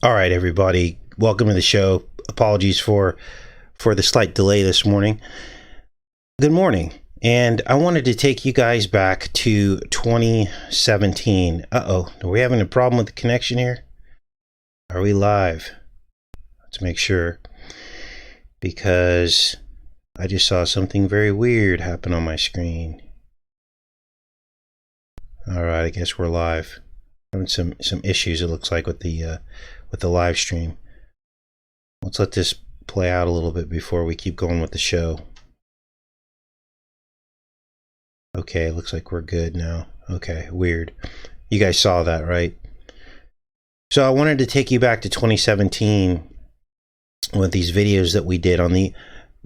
All right, everybody, welcome to the show. Apologies for the slight delay this morning. Good morning, and I wanted to take you guys back to 2017. Are we having a problem with the connection here? Are we live? Let's make sure, because I just saw something very weird happen on my screen. All right, I guess we're live. Having some issues, it looks like, with the live stream. Let's let this play out a little bit before we keep going with the show. Okay, it looks like we're good now. Okay, weird. You guys saw that, right? So I wanted to take you back to 2017 with these videos that we did on the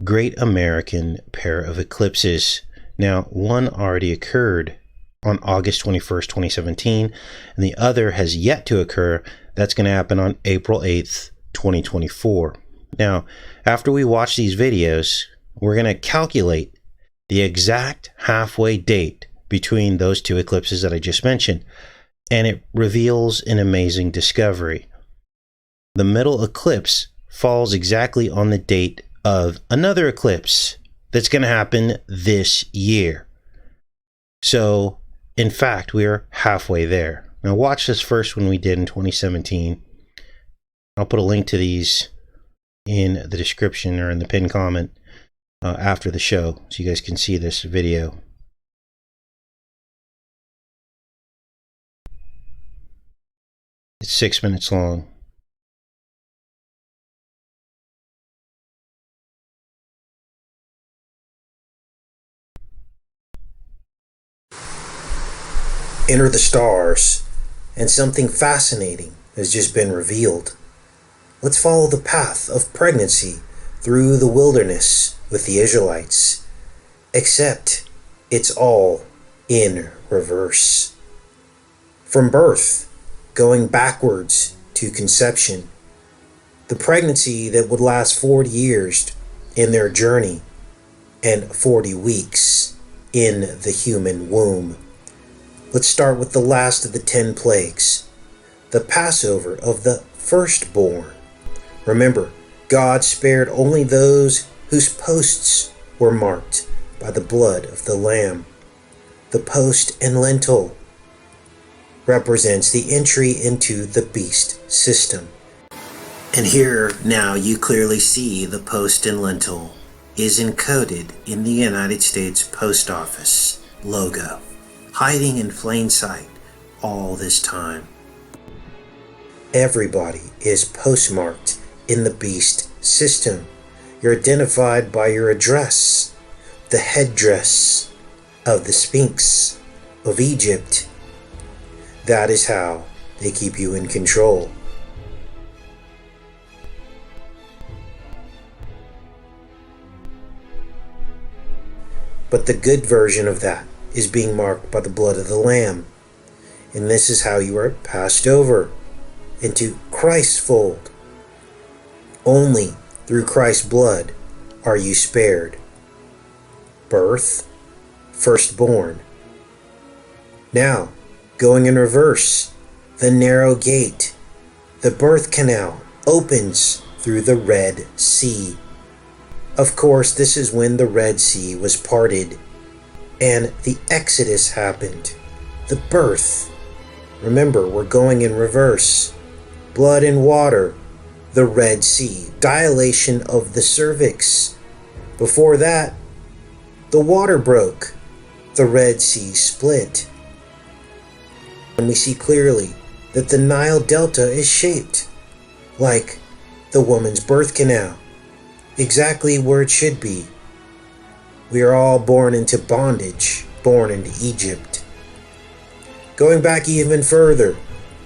Great American Pair of Eclipses. Now, one already occurred on August 21st, 2017, and the other has yet to occur. That's going to happen on April 8th, 2024. Now, after we watch these videos, we're going to calculate the exact halfway date between those two eclipses that I just mentioned, and it reveals an amazing discovery. The middle eclipse falls exactly on the date of another eclipse that's going to happen this year. So, in fact, we are halfway there. Now watch this first one we did in 2017. I'll put a link to these in the description or in the pinned comment after the show so you guys can see this video. It's 6 minutes long. Enter the stars, and something fascinating has just been revealed. Let's follow the path of pregnancy through the wilderness with the Israelites, except it's all in reverse. From birth, going backwards to conception, the pregnancy that would last 40 years in their journey and 40 weeks in the human womb. Let's start with the last of the 10 plagues, the Passover of the firstborn. Remember, God spared only those whose posts were marked by the blood of the Lamb. The post and lintel represents the entry into the beast system. And here now you clearly see the post and lintel is encoded in the United States Post Office logo, hiding in plain sight all this time. Everybody is postmarked in the beast system. You're identified by your address, the headdress of the Sphinx of Egypt. That is how they keep you in control. But the good version of that is being marked by the blood of the Lamb. And this is how you are passed over into Christ's fold. Only through Christ's blood are you spared. Birth, firstborn. Now, going in reverse, the narrow gate, the birth canal opens through the Red Sea. Of course, this is when the Red Sea was parted and the Exodus happened, the birth. Remember, we're going in reverse. Blood and water, the Red Sea, dilation of the cervix. Before that, the water broke, the Red Sea split. And we see clearly that the Nile Delta is shaped like the woman's birth canal, exactly where it should be. We are all born into bondage, born into Egypt. Going back even further,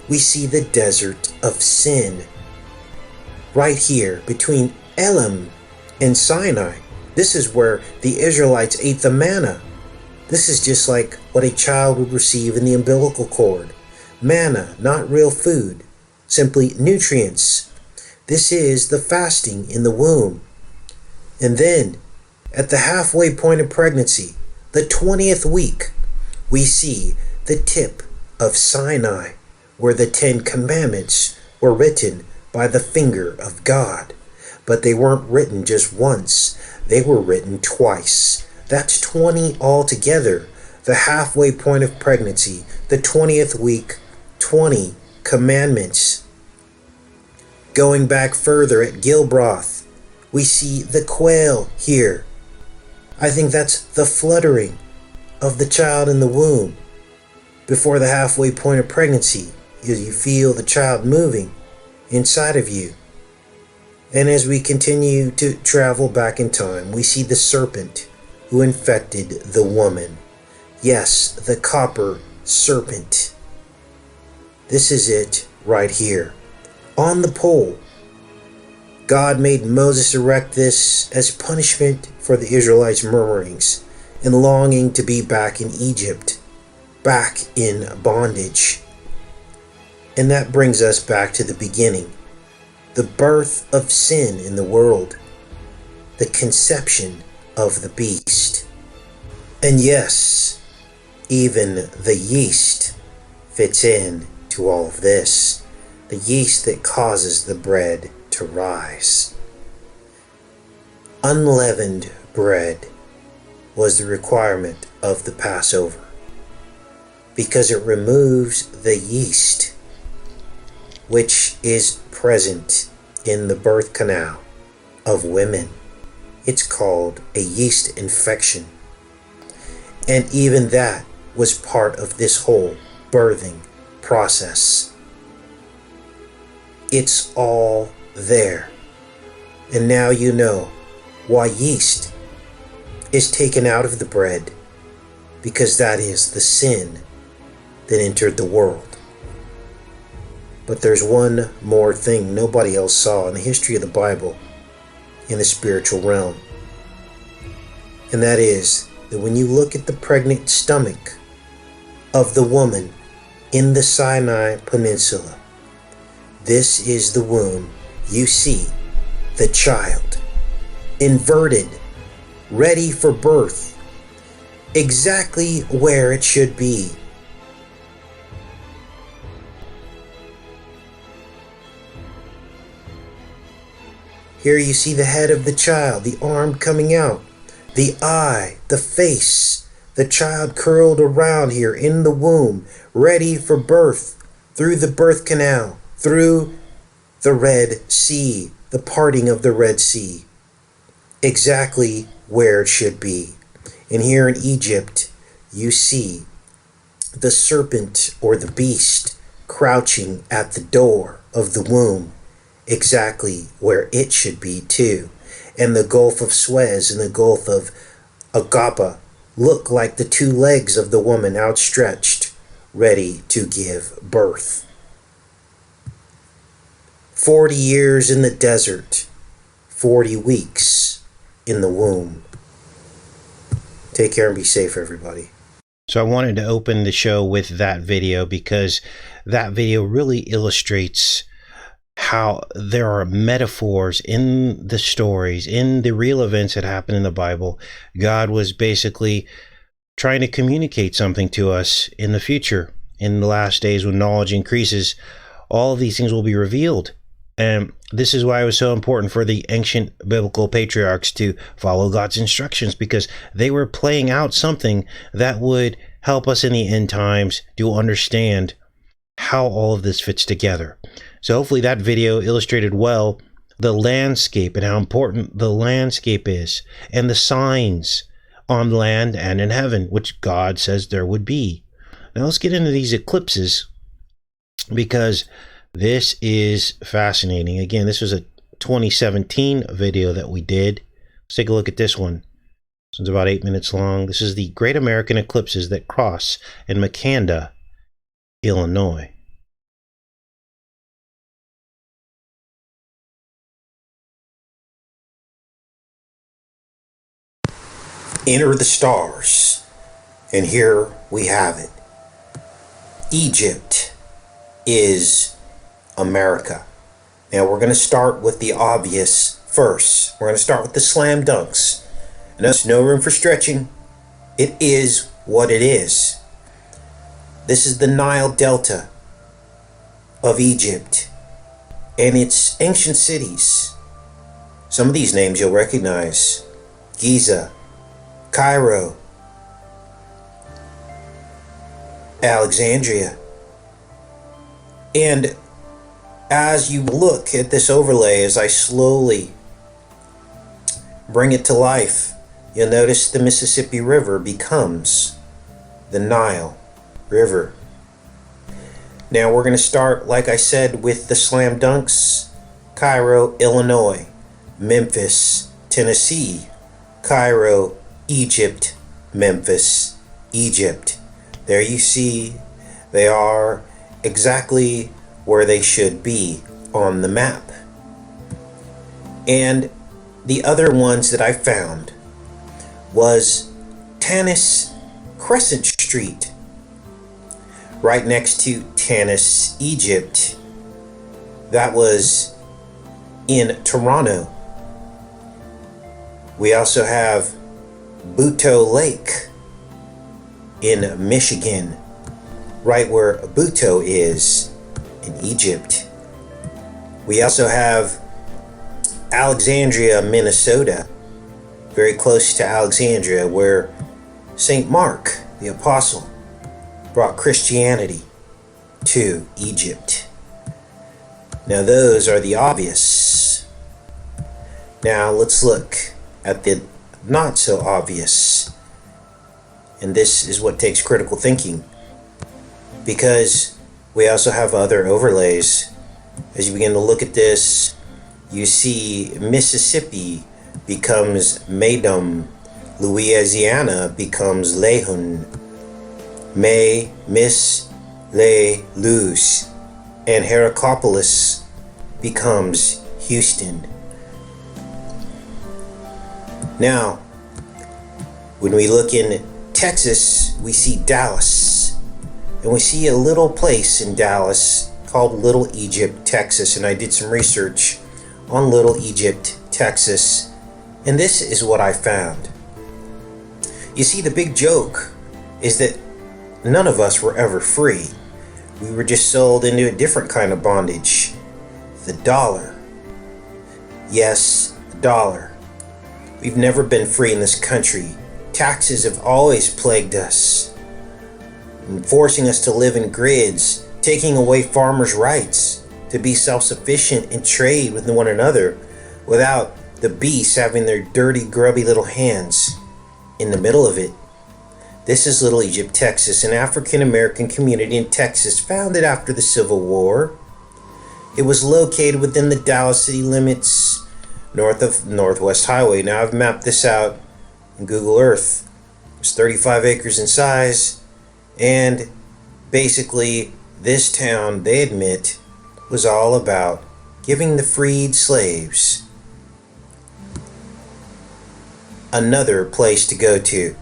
we see the desert of sin. Right here between Elim and Sinai. This is where the Israelites ate the manna. This is just like what a child would receive in the umbilical cord. Manna, not real food, simply nutrients. This is the fasting in the womb. And then, at the halfway point of pregnancy, the 20th week, we see the tip of Sinai, where the 10 Commandments were written by the finger of God. But they weren't written just once, they were written twice. That's 20 altogether. The halfway point of pregnancy, the 20th week, 20 commandments. Going back further at Gilbroth, we see the quail here. I think that's the fluttering of the child in the womb. Before the halfway point of pregnancy, you feel the child moving inside of you. And as we continue to travel back in time, we see the serpent who infected the woman. Yes, the copper serpent. This is it right here. On the pole, God made Moses erect this as punishment for the Israelites' murmurings and longing to be back in Egypt, back in bondage. And that brings us back to the beginning. The birth of sin in the world, the conception of the beast. And yes, even the yeast fits in to all of this, the yeast that causes the bread to rise. Unleavened bread was the requirement of the Passover because it removes the yeast which is present in the birth canal of women. It's called a yeast infection. And even that was part of this whole birthing process. It's all there. And now you know why yeast is taken out of the bread, because that is the sin that entered the world. But there's one more thing nobody else saw in the history of the Bible in the spiritual realm. And that is that when you look at the pregnant stomach of the woman in the Sinai Peninsula, this is the womb. You see the child, inverted, ready for birth, exactly where it should be. Here you see the head of the child, the arm coming out, the eye, the face, the child curled around here in the womb, ready for birth, through the birth canal, through the Red Sea, the parting of the Red Sea, exactly where it should be. And here in Egypt, you see the serpent or the beast crouching at the door of the womb, exactly where it should be too. And the Gulf of Suez and the Gulf of Agapa look like the two legs of the woman outstretched, ready to give birth. 40 years in the desert, 40 weeks in the womb. Take care and be safe, everybody. So I wanted to open the show with that video because that video really illustrates how there are metaphors in the stories, in the real events that happen in the Bible. God was basically trying to communicate something to us in the future. In the last days when knowledge increases, all of these things will be revealed. And this is why it was so important for the ancient biblical patriarchs to follow God's instructions, because they were playing out something that would help us in the end times to understand how all of this fits together. So hopefully that video illustrated well the landscape and how important the landscape is, and the signs on land and in heaven, which God says there would be. Now let's get into these eclipses, because this is fascinating. Again, this was a 2017 video that we did. Let's take a look at this one. This one's about 8 minutes long. This is the Great American Eclipses that cross in Makanda, Illinois. Enter the stars, and here we have it. Egypt is America. Now we're going to start with the obvious first. We're going to start with the slam dunks. And there's no room for stretching. It is what it is. This is the Nile Delta of Egypt. and its ancient cities. Some of these names you'll recognize: Giza, Cairo, Alexandria. And as you look at this overlay, as I slowly bring it to life, you'll notice the Mississippi River becomes the Nile River. Now we're going to start, like I said, with the slam dunks: Cairo, Illinois; Memphis, Tennessee; Cairo, Egypt; Memphis, Egypt. There you see they are exactly where they should be on the map. And the other ones that I found was Tanis Crescent Street, right next to Tanis, Egypt. That was in Toronto. We also have Buteau Lake in Michigan, right where Buteau is in Egypt. We also have Alexandria, Minnesota, very close to Alexandria, where St. Mark, the apostle, brought Christianity to Egypt. Now those are the obvious. Now let's look at the not so obvious. And this is what takes critical thinking, because we also have other overlays. As you begin to look at this, you see Mississippi becomes Maydom, Louisiana becomes Lehun, May, Miss, Le, Luz, and Heracropolis becomes Houston. Now, when we look in Texas, we see Dallas, and we see a little place in Dallas called Little Egypt, Texas. And I did some research on Little Egypt, Texas, and this is what I found. You see, the big joke is that none of us were ever free. We were just sold into a different kind of bondage: the dollar. Yes, the dollar. We've never been free in this country. Taxes have always plagued us, forcing us to live in grids, taking away farmers' rights to be self-sufficient and trade with one another without the beasts having their dirty, grubby little hands in the middle of it. This is Little Egypt, Texas, an African-American community in Texas founded after the Civil War. It was located within the Dallas city limits, north of Northwest Highway. Now I've mapped this out in Google Earth. It's 35 acres in size, and basically this town, they admit, was all about giving the freed slaves another place to go to.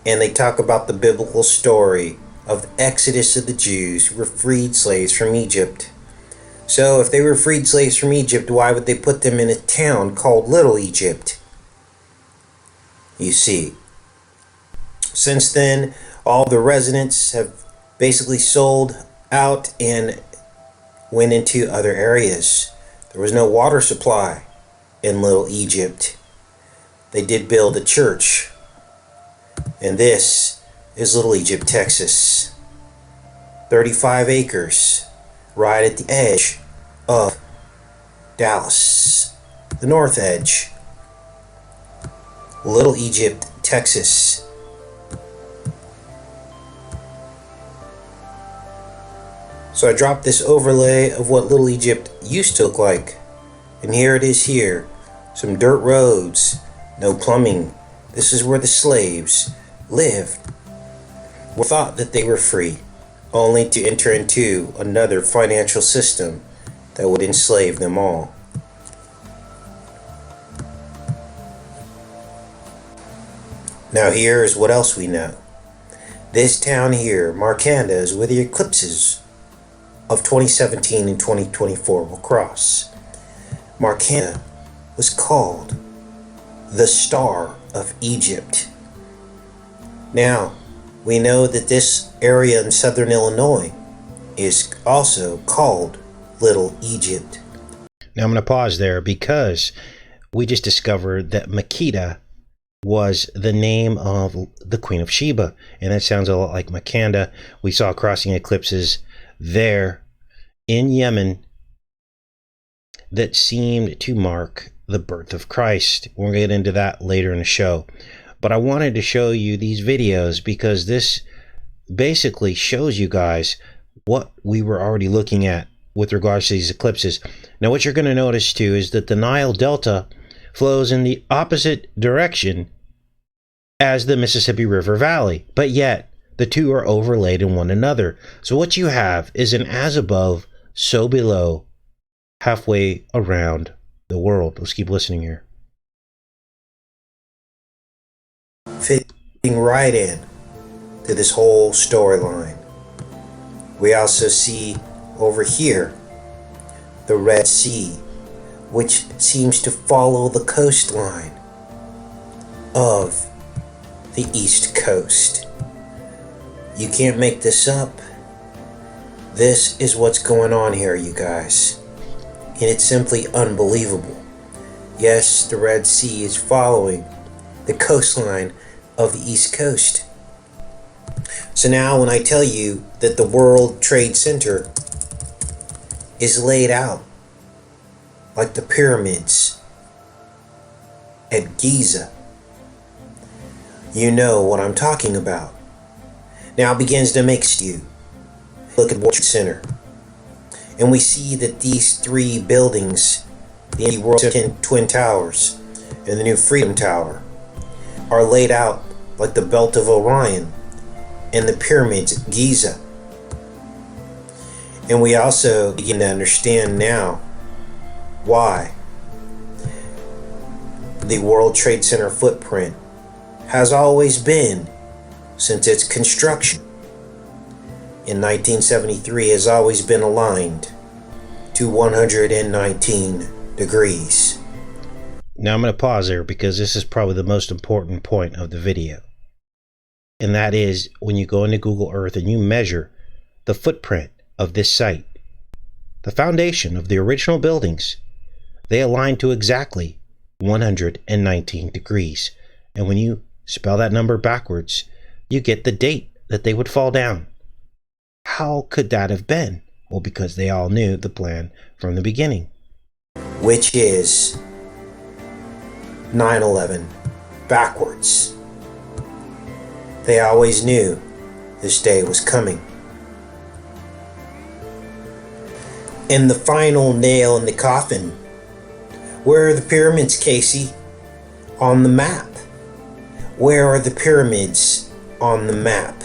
And they talk about the biblical story of the exodus of the Jews who were freed slaves from Egypt. So if they were freed slaves from Egypt, why would they put them in a town called Little Egypt? You see, since then, all the residents have basically sold out and went into other areas. There was no water supply in Little Egypt. They did build a church. And this is Little Egypt, Texas. 35 acres, right at the edge of Dallas, the north edge. Little Egypt, Texas. So I dropped this overlay of what Little Egypt used to look like. And here it is here. Some dirt roads, no plumbing. This is where the slaves lived. We thought that they were free, only to enter into another financial system that would enslave them all. Now here is what else we know. This town here, Makanda, is where the eclipses of 2017 and 2024 will cross. Makanda was called the Star of Egypt. Now, we know that this area in southern Illinois is also called Little Egypt. Now I'm going to pause there because we just discovered that Makeda was the name of the Queen of Sheba, and that sounds a lot like Makanda. We saw crossing eclipses there in Yemen that seemed to mark the birth of Christ. We'll get into that later in the show. But I wanted to show you these videos because this basically shows you guys what we were already looking at with regards to these eclipses. Now, what you're going to notice too is that the Nile Delta flows in the opposite direction as the Mississippi River Valley, but yet the two are overlaid in one another. So what you have is an as above, so below, halfway around the world. Let's keep listening here. Fitting right in to this whole storyline. We also see over here the Red Sea, which seems to follow the coastline of the East Coast. You can't make this up. This is what's going on here, you guys. And it's simply unbelievable. Yes, the Red Sea is following the coastline of the East Coast. So now when I tell you that the World Trade Center is laid out like the pyramids at Giza, you know what I'm talking about. Now it begins to make you look at World Trade Center, and we see that these three buildings, the World Twin Towers and the new Freedom Tower, are laid out like the Belt of Orion and the pyramids at Giza. And we also begin to understand now why the World Trade Center footprint has always been, since its construction in 1973, has always been aligned to 119 degrees. Now I'm going to pause there because this is probably the most important point of the video. And that is when you go into Google Earth and you measure the footprint of this site, the foundation of the original buildings, they align to exactly 119 degrees. And when you spell that number backwards, you get the date that they would fall down. How could that have been? Well, because they all knew the plan from the beginning, which is 9/11 backwards. They always knew this day was coming. And the final nail in the coffin. Where are the pyramids, Casey? On the map. Where are the pyramids on the map?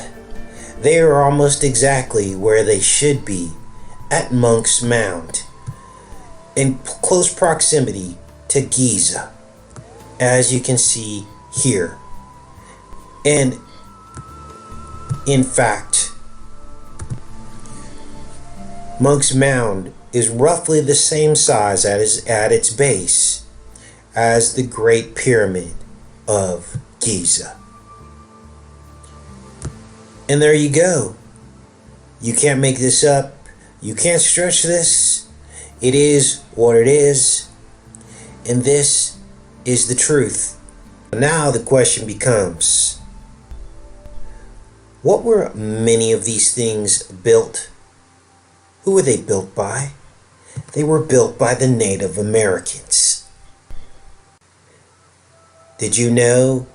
They are almost exactly where they should be, at Monk's Mound, in close proximity to Giza, as you can see here. And in fact, Monk's Mound is roughly the same size at its base as the Great Pyramid of Giza. And there you go. You can't make this up. You can't stretch this. It is what it is. And this is the truth. Now the question becomes, what were many of these things built? Who were they built by? They were built by the Native Americans. Did you know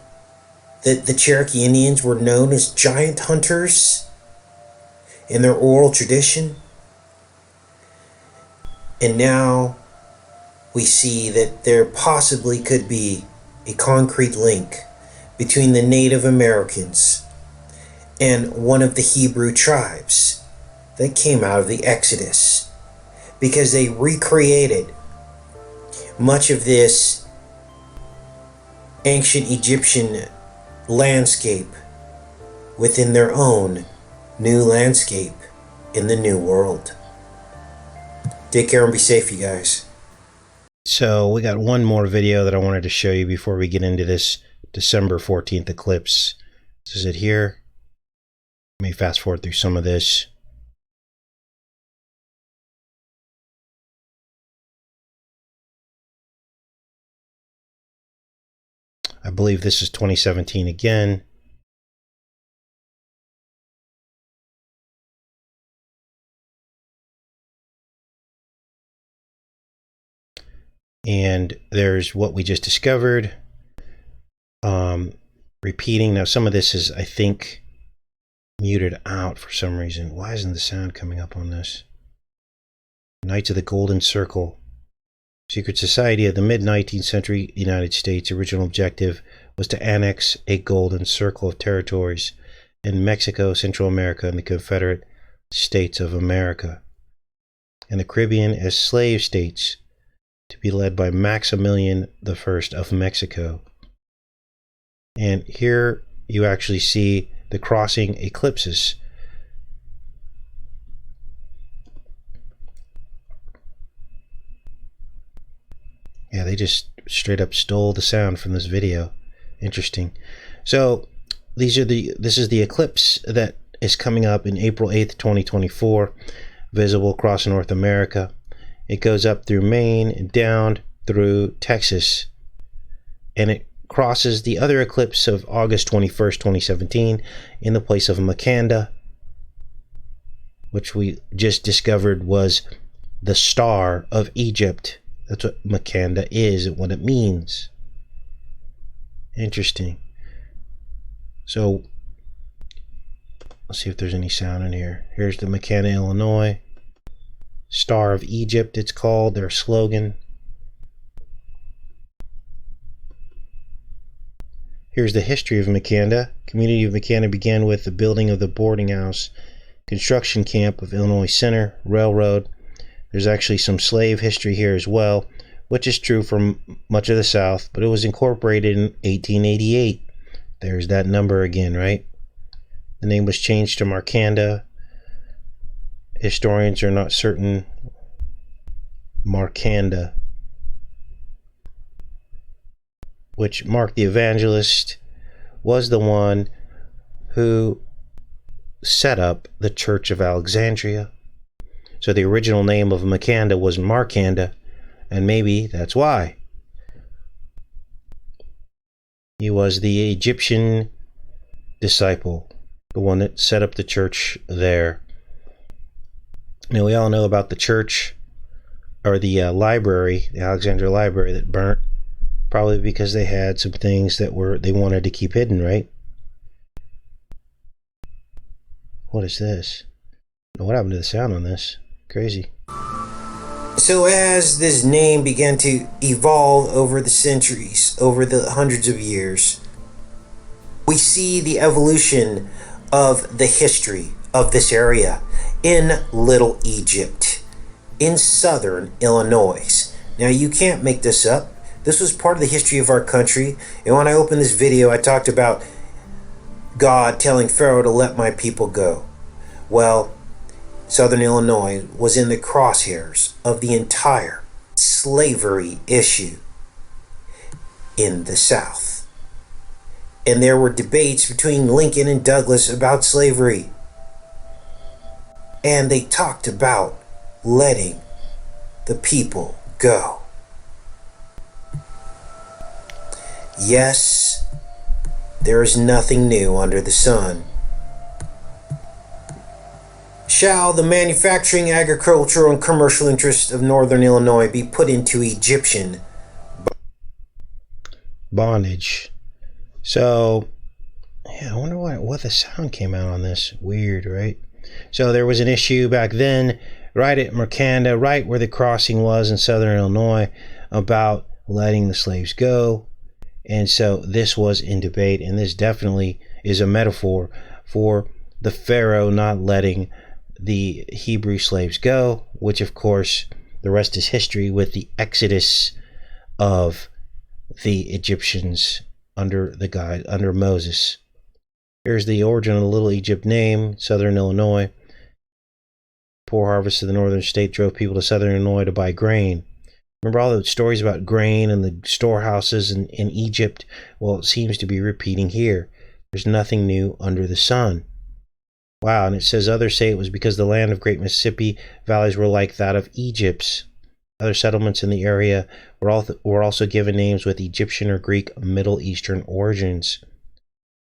that the Cherokee Indians were known as giant hunters in their oral tradition? And now we see that there possibly could be a concrete link between the Native Americans and one of the Hebrew tribes that came out of the Exodus, because they recreated much of this ancient Egyptian landscape within their own new landscape in the New World. Take care and be safe, you guys. So we got one more video that I wanted to show you before we get into this December 14th eclipse. This is it here. Let me fast forward through some of this. I believe this is 2017 again. And there's what we just discovered. Repeating. Now, some of this is, I think, muted out for some reason. Why isn't the sound coming up on this? Knights of the Golden Circle. Secret Society of the mid-19th century United States. Original objective was to annex a golden circle of territories in Mexico, Central America, and the Confederate States of America, and the Caribbean as slave states, to be led by Maximilian I of Mexico. And here you actually see the crossing eclipses. Yeah, they just straight up stole the sound from this video. Interesting. So this is the eclipse that is coming up in April 8th, 2024, visible across North America. It goes up through Maine and down through Texas, and it crosses the other eclipse of August 21st, 2017 in the place of Makanda, which we just discovered was the Star of Egypt. That's what Makanda is and what it means. Interesting. So let's see if there's any sound in here. Here's the Makanda, Illinois. Star of Egypt, it's called, their slogan. Here's the history of Makanda. Community of Makanda began with the building of the boarding house construction camp of Illinois Center Railroad. There's actually some slave history here as well, which is true for much of the South, but it was incorporated in 1888. There's that number again, right? The name was changed to Makanda. Historians are not certain. Makanda, which Mark the Evangelist was the one who set up the Church of Alexandria. So the original name of Makanda was Markanda, and maybe that's why. He was the Egyptian disciple, the one that set up the church there. Now, we all know about the church, or the library, the Alexandria Library that burnt, probably because they had some things that they wanted to keep hidden, right? What is this? What happened to the sound on this? Crazy. So as this name began to evolve over the centuries, over the hundreds of years, we see the evolution of the history of this area in Little Egypt, in southern Illinois. Now, you can't make this up. This was part of the history of our country. And when I opened this video, I talked about God telling Pharaoh to let my people go. Well, southern Illinois was in the crosshairs of the entire slavery issue in the South. And there were debates between Lincoln and Douglas about slavery. And they talked about letting the people go. Yes, there is nothing new under the sun. Shall the manufacturing, agricultural, and commercial interests of northern Illinois be put into Egyptian bondage? So, yeah, I wonder what the sound came out on this. Weird, right? So there was an issue back then, right at Makanda, right where the crossing was in southern Illinois, about letting the slaves go. And so this was in debate, and this definitely is a metaphor for the Pharaoh not letting the Hebrew slaves go, which of course the rest is history with the exodus of the Egyptians under Moses. Here's the origin of the Little Egypt name, southern Illinois. Poor harvest of the northern state drove people to southern Illinois to buy grain. Remember all the stories about grain and the storehouses in Egypt? Well, it seems to be repeating here. There's nothing new under the sun. Wow, and it says others say it was because the land of great Mississippi valleys were like that of Egypt's. Other settlements in the area were also given names with Egyptian or Greek Middle Eastern origins.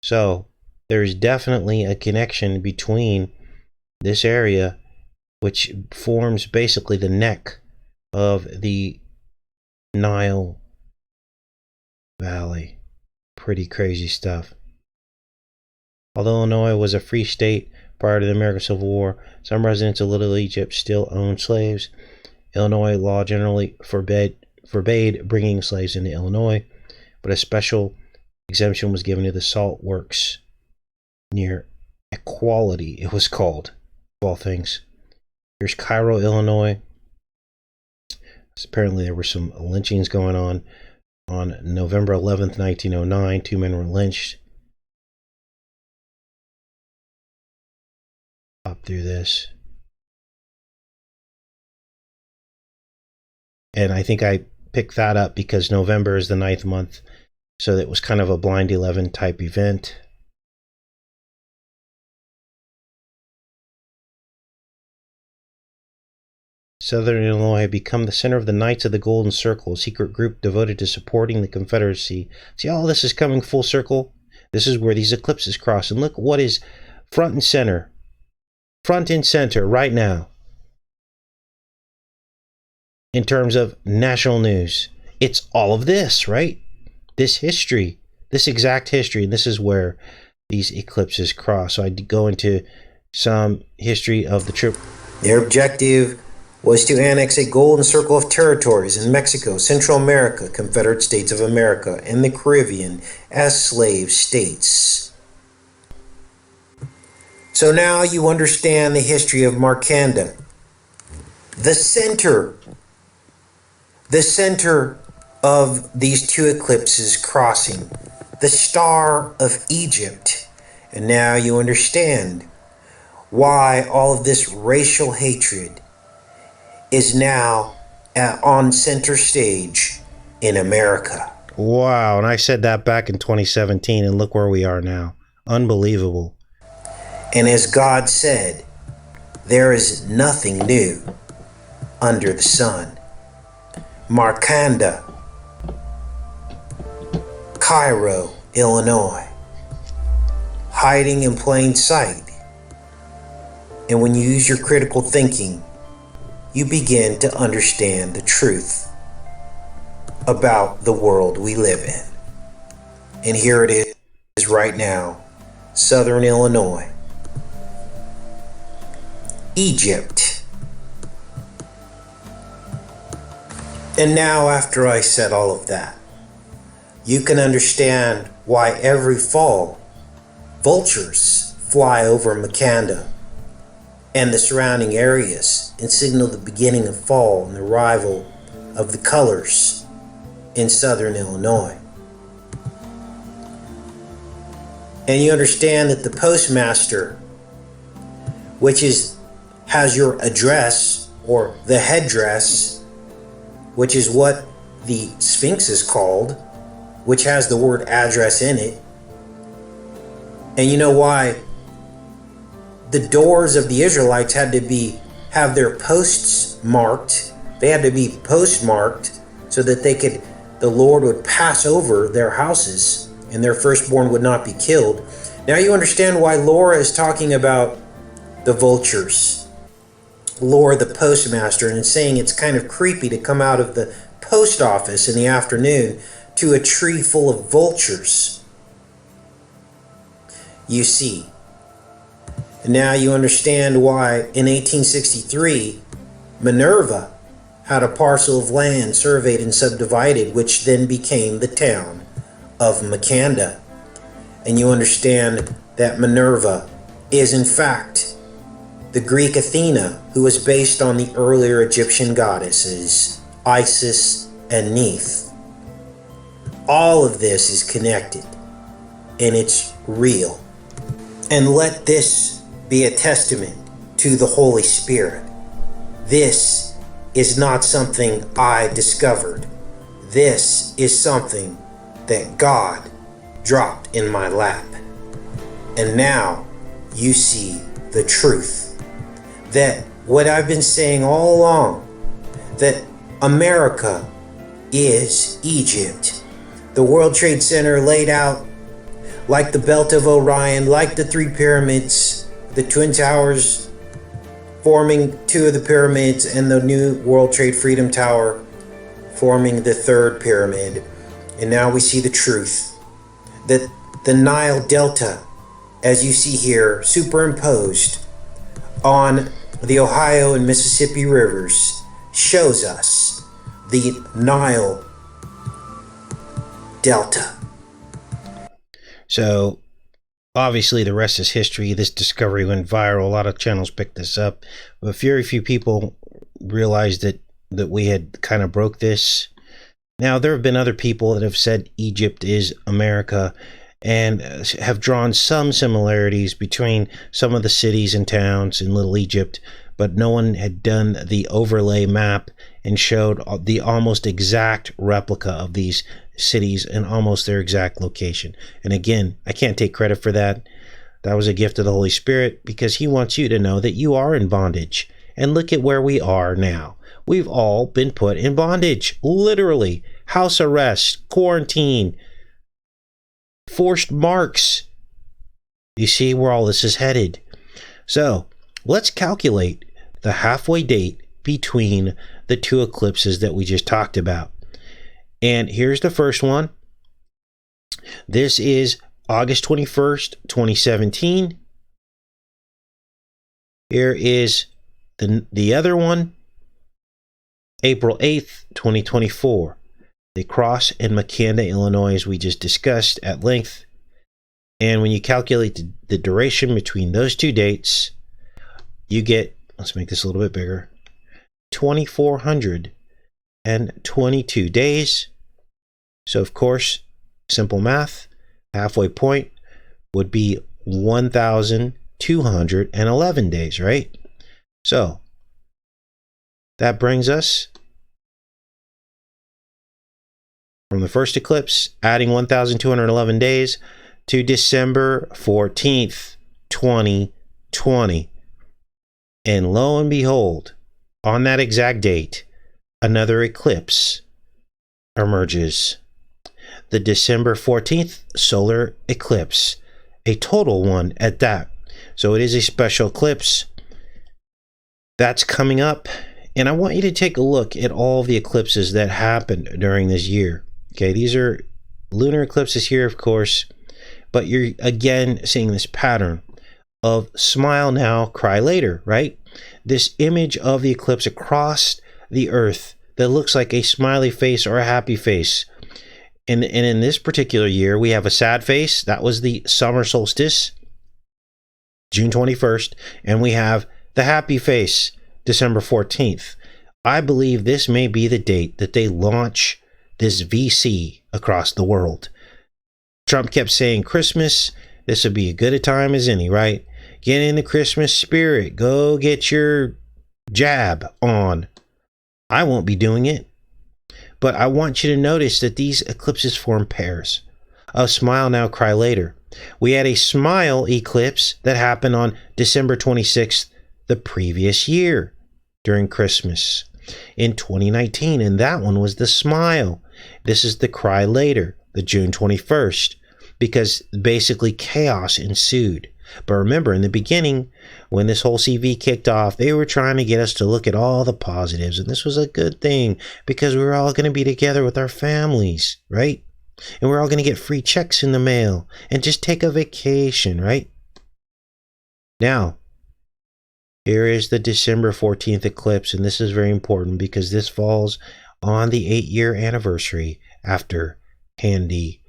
So there's definitely a connection between this area, which forms basically the neck of the Nile Valley. Pretty crazy stuff. Although Illinois was a free state prior to the American Civil War, some residents of Little Egypt still owned slaves. Illinois law generally forbade bringing slaves into Illinois, but a special exemption was given to the salt works near Equality, it was called, of all things. Here's Cairo, Illinois. So apparently there were some lynchings going on November 11th, 1909. 2 men were lynched. Up through this. And I think I picked that up because November is the 9th month. So it was kind of a blind 11 type event. Southern Illinois had become the center of the Knights of the Golden Circle, a secret group devoted to supporting the Confederacy. See, all this is coming full circle. This is where these eclipses cross. And look what is front and center right now in terms of national news. It's all of this, right? This history, this exact history, and this is where these eclipses cross. So I go into some history of the trip. Their objective was to annex a golden circle of territories in Mexico, Central America, Confederate States of America, and the Caribbean as slave states. So now you understand the history of Makanda. The center of these two eclipses crossing, the Star of Egypt. And now you understand why all of this racial hatred is now on center stage in America. Wow, and I said that back in 2017, and look where we are now. Unbelievable. And as God said, there is nothing new under the sun. Makanda, Cairo, Illinois, hiding in plain sight. And when you use your critical thinking, you begin to understand the truth about the world we live in. And here it is right now, Southern Illinois, Egypt. And now, after I said all of that, you can understand why every fall vultures fly over Makanda and the surrounding areas and signal the beginning of fall and the arrival of the colors in Southern Illinois. And you understand that the postmaster, which has your address or the headdress, which is what the Sphinx is called, which has the word address in it. And you know why the doors of the Israelites had to have their posts marked. They had to be postmarked so that the Lord would pass over their houses and their firstborn would not be killed. Now you understand why Laura is talking about the vultures. Laura, the postmaster, and saying it's kind of creepy to come out of the post office in the afternoon to a tree full of vultures. You see. And now you understand why in 1863, Minerva had a parcel of land surveyed and subdivided, which then became the town of Makanda. And you understand that Minerva is in fact the Greek Athena, who was based on the earlier Egyptian goddesses, Isis and Neith. All of this is connected, and it's real. And let this be a testament to the Holy Spirit. This is not something I discovered. This is something that God dropped in my lap. And now you see the truth. That what I've been saying all along, that America is Egypt. The World Trade Center laid out like the Belt of Orion, like the three pyramids, the Twin Towers forming two of the pyramids, and the new World Trade Freedom Tower forming the third pyramid. And now we see the truth that the Nile Delta, as you see here, superimposed on the Ohio and Mississippi rivers, shows us the Nile Delta. So obviously the rest is history. This discovery went viral. A lot of channels picked this up, but very few people realized that we had kind of broke this. Now, there have been other people that have said Egypt is America and have drawn some similarities between some of the cities and towns in Little Egypt, but no one had done the overlay map and showed the almost exact replica of these cities and almost their exact location. And again, I can't take credit for that. That was a gift of the Holy Spirit, because he wants you to know that you are in bondage. And look at where we are now. We've all been put in bondage, literally. House arrest, quarantine, forced marks. You see where all this is headed. So let's calculate the halfway date between the two eclipses that we just talked about. And here's the first one. This is August 21st, 2017. Here is the other one, April 8th, 2024. They cross in Makanda, Illinois, as we just discussed at length. And when you calculate the duration between those two dates, you get, let's make this a little bit bigger, 2,422 days. So, of course, simple math, halfway point would be 1,211 days, right? So, that brings us from the first eclipse, adding 1,211 days, to December 14th, 2020. And lo and behold, on that exact date, another eclipse emerges. The December 14th solar eclipse, a total one at that. So it is a special eclipse that's coming up. And I want you to take a look at all the eclipses that happened during this year. Okay, these are lunar eclipses here, of course, but you're again seeing this pattern of smile now, cry later, right? This image of the eclipse across the earth that looks like a smiley face or a happy face. And in this particular year, we have a sad face. That was the summer solstice, June 21st. And we have the happy face, December 14th. I believe this may be the date that they launch this VC across the world. Trump kept saying Christmas. This would be as good a time as any, right? Get in the Christmas spirit. Go get your jab on. I won't be doing it. But I want you to notice that these eclipses form pairs. A smile now, cry later. We had a smile eclipse that happened on December 26th the previous year during Christmas in 2019. And that one was the smile. This is the cry later, the June 21st, because basically chaos ensued. But remember, in the beginning, when this whole CV kicked off, they were trying to get us to look at all the positives. And this was a good thing because we were all going to be together with our families, right? And we're all going to get free checks in the mail and just take a vacation, right? Now, here is the December 14th eclipse. And this is very important because this falls on the 8-year anniversary after Handy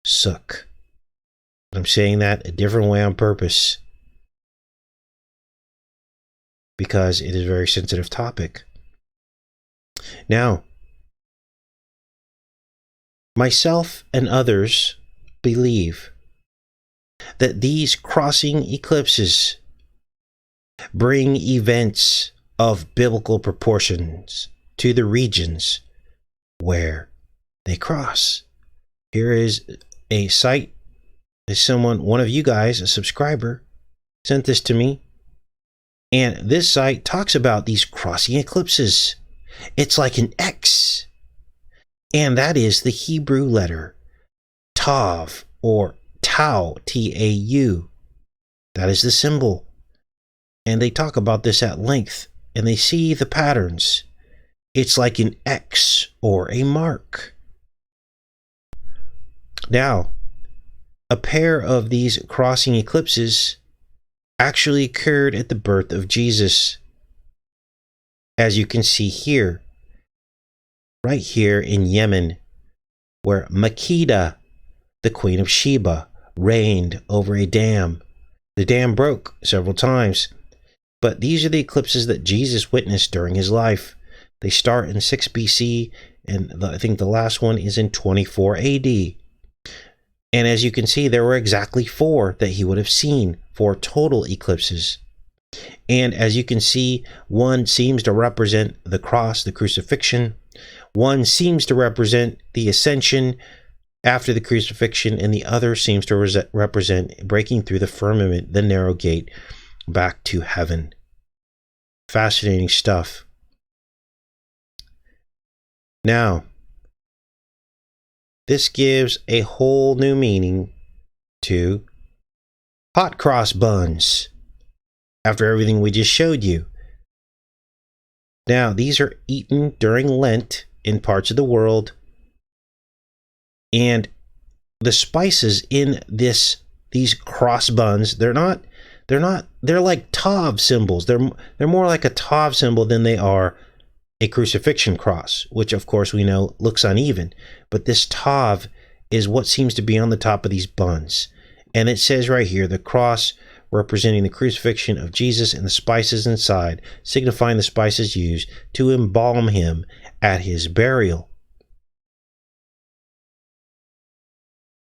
Sook. I'm saying that a different way on purpose because it is a very sensitive topic. Now, myself and others believe that these crossing eclipses bring events of biblical proportions to the regions where they cross. Here is a site. One of you guys, a subscriber, sent this to me. And this site talks about these crossing eclipses. It's like an X. And that is the Hebrew letter Tav, or Tau, T-A-U. That is the symbol. And they talk about this at length, and they see the patterns. It's like an X or a mark. Now, a pair of these crossing eclipses actually occurred at the birth of Jesus. As you can see here, right here in Yemen, where Makeda, the Queen of Sheba, reigned over a dam. The dam broke several times, but these are the eclipses that Jesus witnessed during his life. They start in 6 BC, and I think the last one is in 24 AD. And as you can see, there were exactly 4 that he would have seen, 4 total eclipses. And as you can see, one seems to represent the cross, the crucifixion. One seems to represent the ascension after the crucifixion, and the other seems to represent breaking through the firmament, the narrow gate, back to heaven. Fascinating stuff. Now, this gives a whole new meaning to hot cross buns, after everything we just showed you. Now, these are eaten during Lent in parts of the world, and the spices in these cross buns, they're like Tav symbols. They're more like a Tav symbol than they are a crucifixion cross, which of course we know looks uneven. But this Tav is what seems to be on the top of these buns. And it says right here, the cross representing the crucifixion of Jesus and the spices inside, signifying the spices used to embalm him at his burial.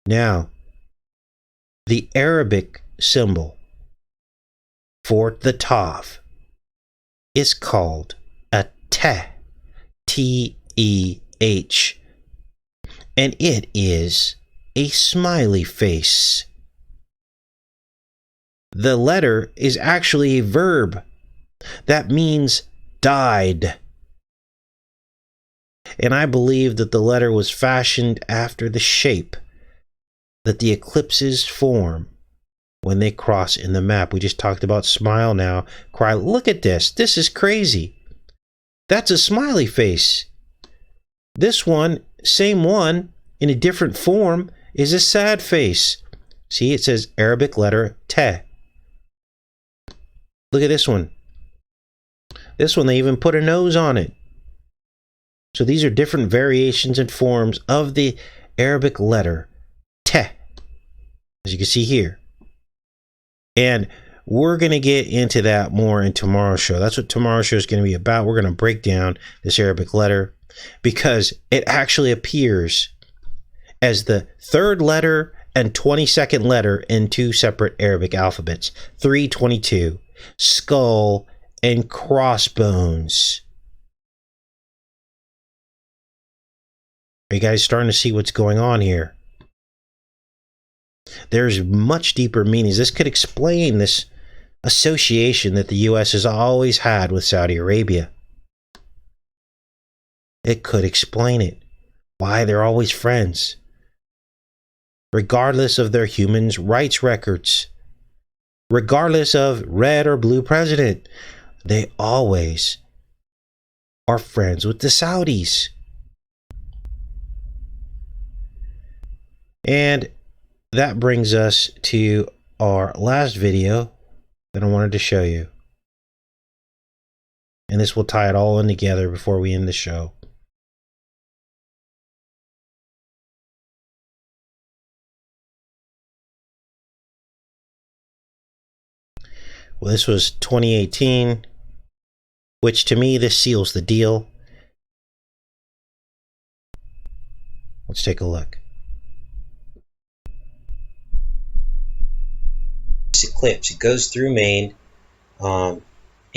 Now, the Arabic symbol for the Tav is called a Teh, T-E-H, and it is a smiley face. The letter is actually a verb that means died. And I believe that the letter was fashioned after the shape that the eclipses form when they cross in the map. We just talked about smile now. Cry, look at this. This is crazy. That's a smiley face. This one, same one, in a different form, is a sad face. See, it says Arabic letter Te. Look at this one. This one, they even put a nose on it. So these are different variations and forms of the Arabic letter Te, as you can see here. And we're going to get into that more in tomorrow's show. That's what tomorrow's show is going to be about. We're going to break down this Arabic letter because it actually appears as the 3rd letter and 22nd letter in 2 separate Arabic alphabets. 322, skull and crossbones. Are you guys starting to see what's going on here? There's much deeper meanings. This could explain this association that the U.S. has always had with Saudi Arabia. It could explain it. Why they're always friends. Regardless of their human rights records. Regardless of red or blue president. They always are friends with the Saudis. And that brings us to our last video that I wanted to show you. And this will tie it all in together before we end the show. Well, this was 2018, which to me, this seals the deal. Let's take a look. Eclipse, it goes through Maine, and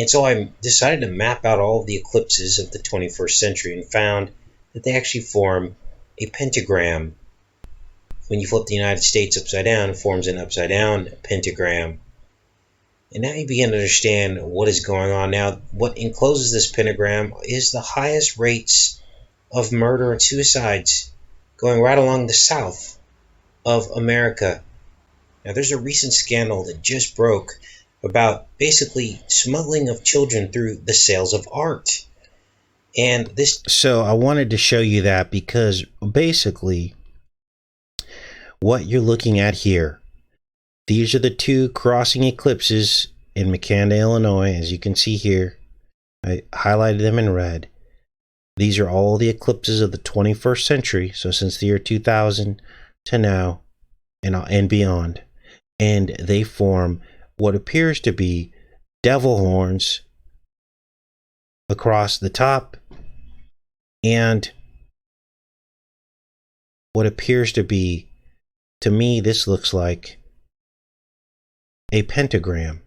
so I decided to map out all of the eclipses of the 21st century and found that they actually form a pentagram. When you flip the United States upside down, it forms an upside down pentagram. And now you begin to understand what is going on. Now, what encloses this pentagram is the highest rates of murder and suicides going right along the south of America. Now, there's a recent scandal that just broke about basically smuggling of children through the sales of art. And this. So I wanted to show you that because basically what you're looking at here, these are the two crossing eclipses in Makanda, Illinois, as you can see here. I highlighted them in red. These are all the eclipses of the 21st century, so since the year 2000 to now and beyond. And they form what appears to be devil horns across the top and what appears to be, to me, this looks like a pentagram.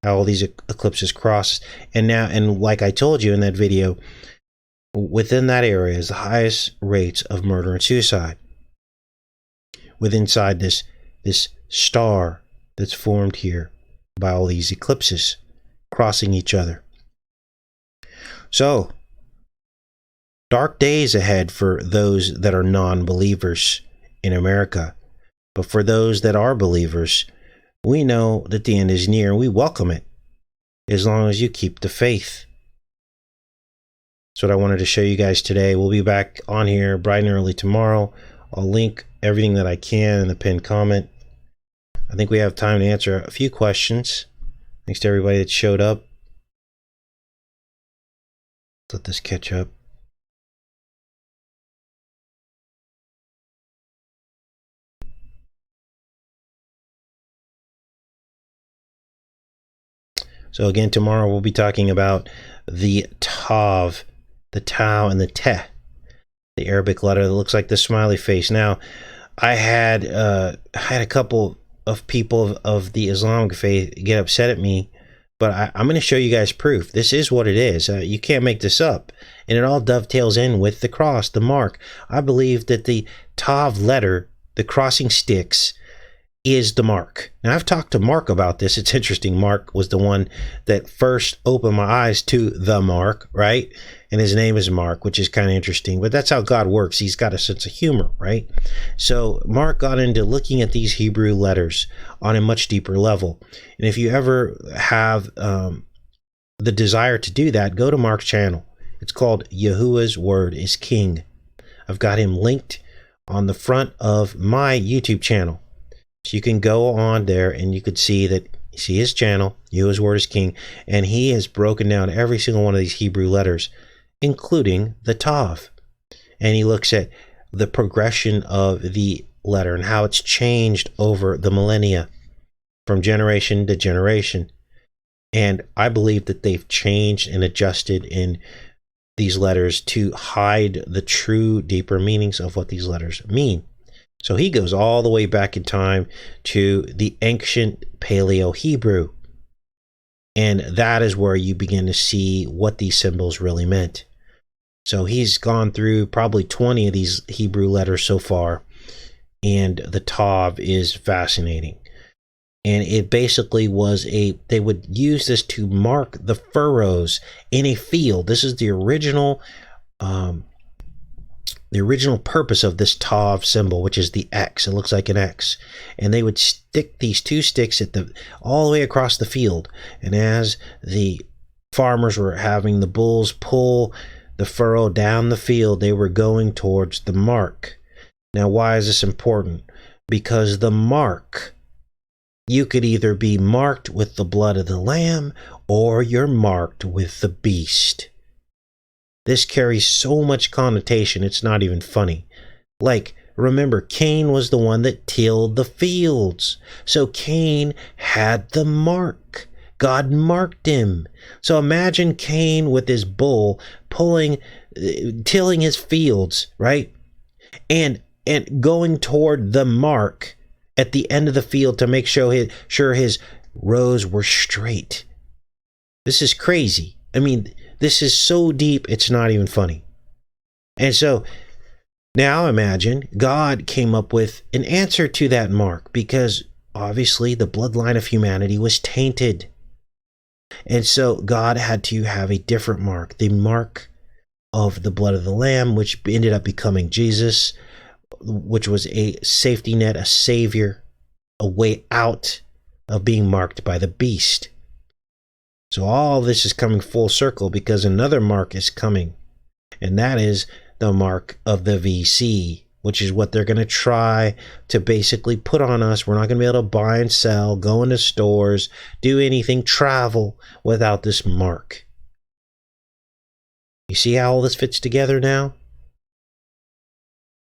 How all these eclipses cross. And now, and like I told you in that video, within that area is the highest rates of murder and suicide. Inside this star that's formed here by all these eclipses crossing each other. So, dark days ahead for those that are non-believers in America. But for those that are believers, we know that the end is near and we welcome it as long as you keep the faith. That's what I wanted to show you guys today. We'll be back on here bright and early tomorrow. I'll link everything that I can in the pinned comment. I think we have time to answer a few questions. Thanks to everybody that showed up. Let this catch up. So again, tomorrow we'll be talking about the Tav, the Tau, and the Te, the Arabic letter that looks like the smiley face. Now, I had a couple of people of the Islamic faith get upset at me, but I'm going to show you guys proof. This is what it is. You can't make this up. And it all dovetails in with the cross, the mark. I believe that the Tav letter, the crossing sticks, is the mark. Now, I've talked to Mark about this. It's interesting. Mark was the one that first opened my eyes to the mark, right? And his name is Mark, which is kind of interesting. But that's how God works. He's got a sense of humor, right? So Mark got into looking at these Hebrew letters on a much deeper level. And if you ever have the desire to do that, go to Mark's channel. It's called Yahuwah's Word is King. I've got him linked on the front of my YouTube channel. So you can go on there and you could see that, see his channel, Yahuwah's Word is King, and he has broken down every single one of these Hebrew letters, including the Tav. And he looks at the progression of the letter and how it's changed over the millennia from generation to generation. And I believe that they've changed and adjusted in these letters to hide the true, deeper meanings of what these letters mean. So he goes all the way back in time to the ancient Paleo-Hebrew. And that is where you begin to see what these symbols really meant. So he's gone through probably 20 of these Hebrew letters so far. And the Tav is fascinating. And it basically was they would use this to mark the furrows in a field. This is the original purpose of this Tav symbol, which is the X. It looks like an X. And they would stick these two sticks all the way across the field. And as the farmers were having the bulls pull the furrow down the field, they were going towards the mark. Now, why is this important? Because the mark, you could either be marked with the blood of the lamb or you're marked with the beast. This carries so much connotation, it's not even funny. Like, remember, Cain was the one that tilled the fields. So Cain had the mark. God marked him. So imagine Cain with his bull tilling his fields, right? And going toward the mark at the end of the field to make sure his rows were straight. This is crazy. I mean, this is so deep, it's not even funny. And so now imagine God came up with an answer to that mark, because obviously the bloodline of humanity was tainted. And so God had to have a different mark, the mark of the blood of the Lamb, which ended up becoming Jesus, which was a safety net, a savior, a way out of being marked by the beast. So all this is coming full circle because another mark is coming, and that is the mark of the VC, which is what they're going to try to basically put on us. We're not going to be able to buy and sell, go into stores, do anything, travel without this mark. You see how all this fits together now?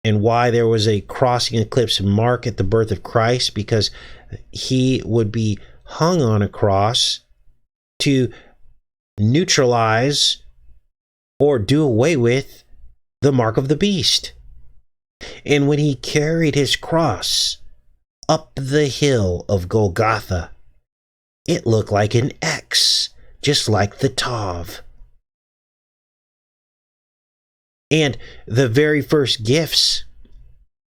And why there was a crossing eclipse mark at the birth of Christ, because he would be hung on a cross to neutralize or do away with the mark of the beast. And when he carried his cross up the hill of Golgotha, it looked like an X, just like the Tav. And the very first gifts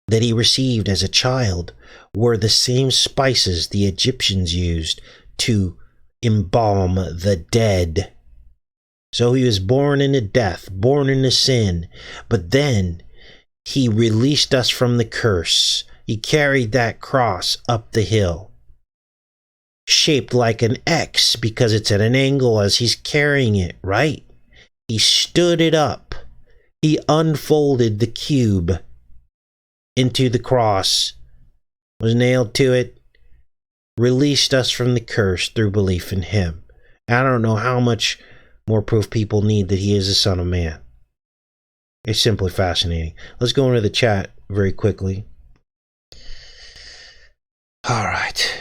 that he received as a child were the same spices the Egyptians used to embalm the dead. So he was born into death, born into sin, but then he released us from the curse. He carried that cross up the hill, shaped like an X because it's at an angle as he's carrying it, right? He stood it up. He unfolded the cube into the cross, was nailed to it, released us from the curse through belief in him. I don't know how much more proof people need that he is the Son of Man. It's simply fascinating. Let's go into the chat very quickly. All right.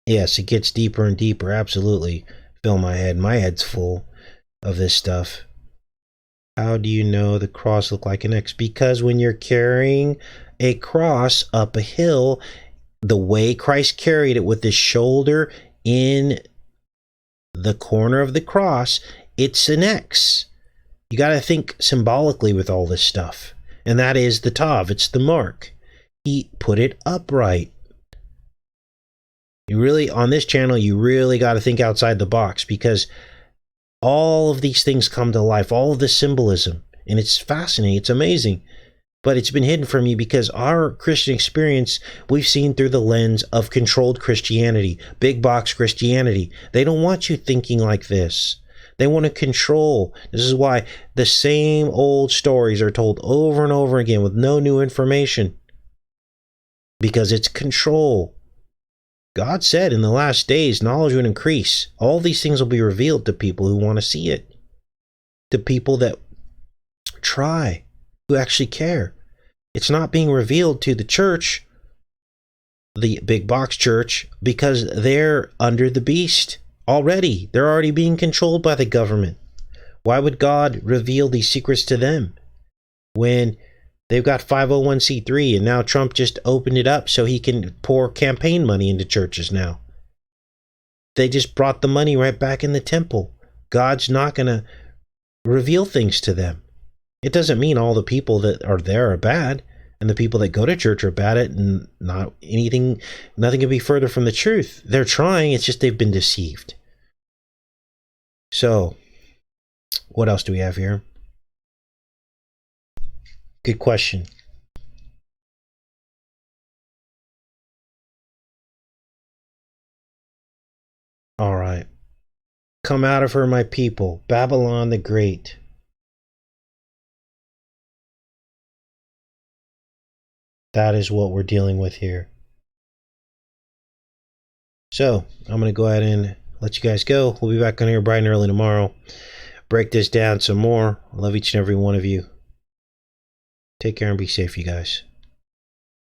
Yes, it gets deeper and deeper. Absolutely. Fill my head. My head's full of this stuff. How do you know the cross looked like an X? Because when you're carrying a cross up a hill, the way Christ carried it with his shoulder in the corner of the cross, it's an X. You got to think symbolically with all this stuff. And that is the Tav. It's the mark. He put it upright. You really, on this channel, you really got to think outside the box, because all of these things come to life, all of the symbolism, and it's fascinating, it's amazing, but it's been hidden from you because our Christian experience, we've seen through the lens of controlled Christianity, big box Christianity. They don't want you thinking like this. They want to control. This is why the same old stories are told over and over again with no new information, because it's control. God said in the last days, knowledge would increase. All these things will be revealed to people who want to see it. To people that try, who actually care. It's not being revealed to the church, the big box church, because they're under the beast already. They're already being controlled by the government. Why would God reveal these secrets to them when they've got 501c3, and now Trump just opened it up so he can pour campaign money into churches now? They just brought the money right back in the temple. God's not going to reveal things to them. It doesn't mean all the people that are there are bad, and the people that go to church are bad at, and nothing can be further from the truth. They're trying, it's just they've been deceived. So, what else do we have here? Good question. All right. Come out of her, my people, Babylon the Great. That is what we're dealing with here. So, I'm going to go ahead and let you guys go. We'll be back on here bright and early tomorrow. Break this down some more. I love each and every one of you. Take care and be safe, you guys.